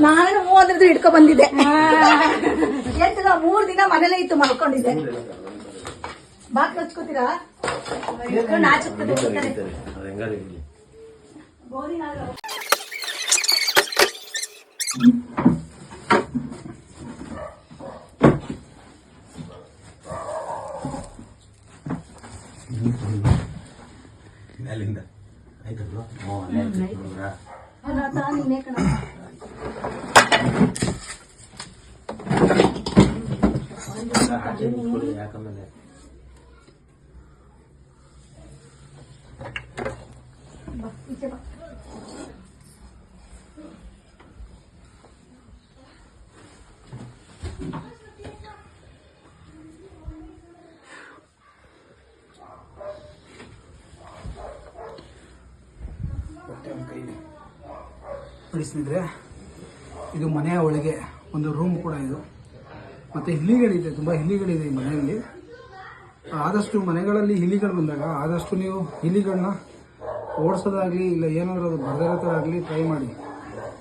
ನಾನು 30 ಹಿಡ್ಕೊ ಬಂದಿದ್ದೆ. 3 ದಿನ ಮನೇಲೆ ಇತ್ತು, ಮಲ್ಕೊಂಡಿದ್ದೆ. ಬಾತ್ ಹಚ್ಕೋತೀರಾ? ಮೇಲಿಂದ ಆಯ್ತಲ್ವಾ? ನೀನೇ ಕಣ. ಯಾಕಂದ್ರೆ ನೋಡಿ ಸ್ನೇಹಿತರೆ, ಇದು ಮನೆಯ ಒಳಗೆ ಒಂದು ರೂಮ್ ಕೂಡ ಇದು. ಮತ್ತು ಇಲಿಗಳಿದೆ, ತುಂಬ ಇಲಿಗಳಿದೆ ಈ ಮನೆಯಲ್ಲಿ. ಆದಷ್ಟು ಮನೆಗಳಲ್ಲಿ ಇಲಿಗಳು ಬಂದಾಗ ಆದಷ್ಟು ನೀವು ಇಲಿಗಳನ್ನ ಓಡಿಸೋದಾಗಲಿ ಇಲ್ಲ ಏನಾದರೂ ಅದು ಬರ್ದಿರೋ ಥರ ಆಗಲಿ ಟ್ರೈ ಮಾಡಿ.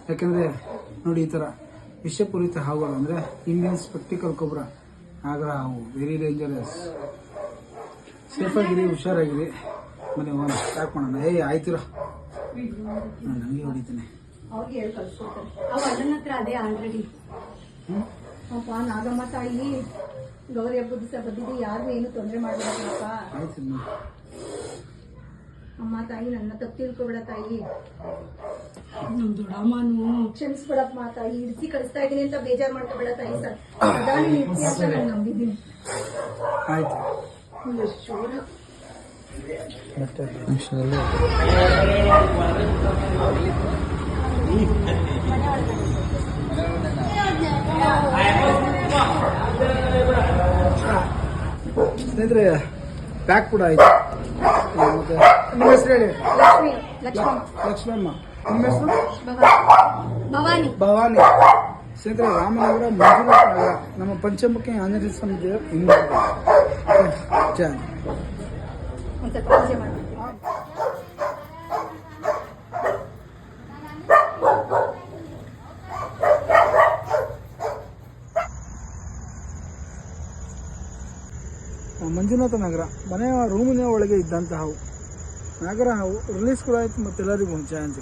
ಯಾಕೆಂದರೆ ನೋಡಿ, ಈ ಥರ ವಿಷಪೂರಿತ ಹಾವುಗಳು ಅಂದರೆ ಇಂಡಿಯನ್ ಸ್ಪೆಕ್ಟಿಕಲ್ ಕೊಬ್ರಾ, ನಾಗರ ಹಾವು, ವೆರಿ ಡೇಂಜರಸ್. ಸೇಫಾಗಿರಿ, ಹುಷಾರಾಗಿರಿ. ಮನೆ ಸ್ಟಾರ್ಟ್ ಮಾಡೋಣ. ಆಯ್ತಿರ, ನನಗೆ ಹೊಡಿತೇನೆ. ಅವ್ರಿಗೆ ಹೇಳಿ ಕಳ್ಸ್ಕೊಡ್ತಾರೆ. ಅವ್ ಅಣ್ಣನ ಹತ್ರ ಅದೇ ಆಲ್ರೆಡಿ. ಅಪ್ಪ ನಾಗಮ್ಮ ತಾಯಿ ಗೌರಿ ಹಬ್ಬದ ದಿವಸ ಬಂದಿದ್ದು, ಯಾರಿಗೂ ಏನು ತೊಂದರೆ ಮಾಡಬೇಡಪ್ಪ. ಅಮ್ಮ ತಾಯಿ, ನನ್ನ ತಪ್ಪು ತಿಳ್ಕೊಬೇಡ ತಾಯಿ. ನಮ್ ದೊಡ್ಡಮ್ಮನು ಕ್ಷಮಿಸ್ಬಿಡಪ್ಪ ತಾಯಿ. ಇಡ್ಸಿ ಕಳಿಸ್ತಾ ಇದೀನಿ ಅಂತ ಬೇಜಾರ್ ಮಾಡ್ಕೋಬೇಡ ತಾಯಿ. ಸದಾ ನೀನ್ ಇರ್ತಿ ಅಂತ ನಾನು ನಂಬಿದ್ದೀನಿ. ಆಯ್ತು. ಎಷ್ಟು ಜೋರ. ಸ್ನೇಹಿತರೆ, ಪ್ಯಾಕ್ ಕೂಡ ಆಯ್ತು. ಮತ್ತೆ ನಿಮ್ಮ ಹೆಸರು ಹೇಳಿ. ಲಕ್ಷ್ಮಮ್ಮ. ನಿಮ್ಮ ಹೆಸರು? ಭವಾನಿ. ಸ್ನೇಹಿತರೆ, ರಾಮನಗರ, ಮಂಜುನಾಥ ನಗರ, ನಮ್ಮ ಪಂಚಮುಖಿ ಆಂಜನೇಯ ಸ್ವಾಮಿ ಹಿಂದೆ. ಮಂಜುನಾಥ ನಗರ ಮನೆಯ ರೂಮಿನ ಒಳಗೆ ಇದ್ದಂಥ ಹಾವು, ನಾಗರ ಹಾವು ರಿಲೀಸ್ ಕೂಡ ಆಯಿತು. ಮತ್ತೆಲ್ಲರಿಗೂ ಚಾನ್ಸ್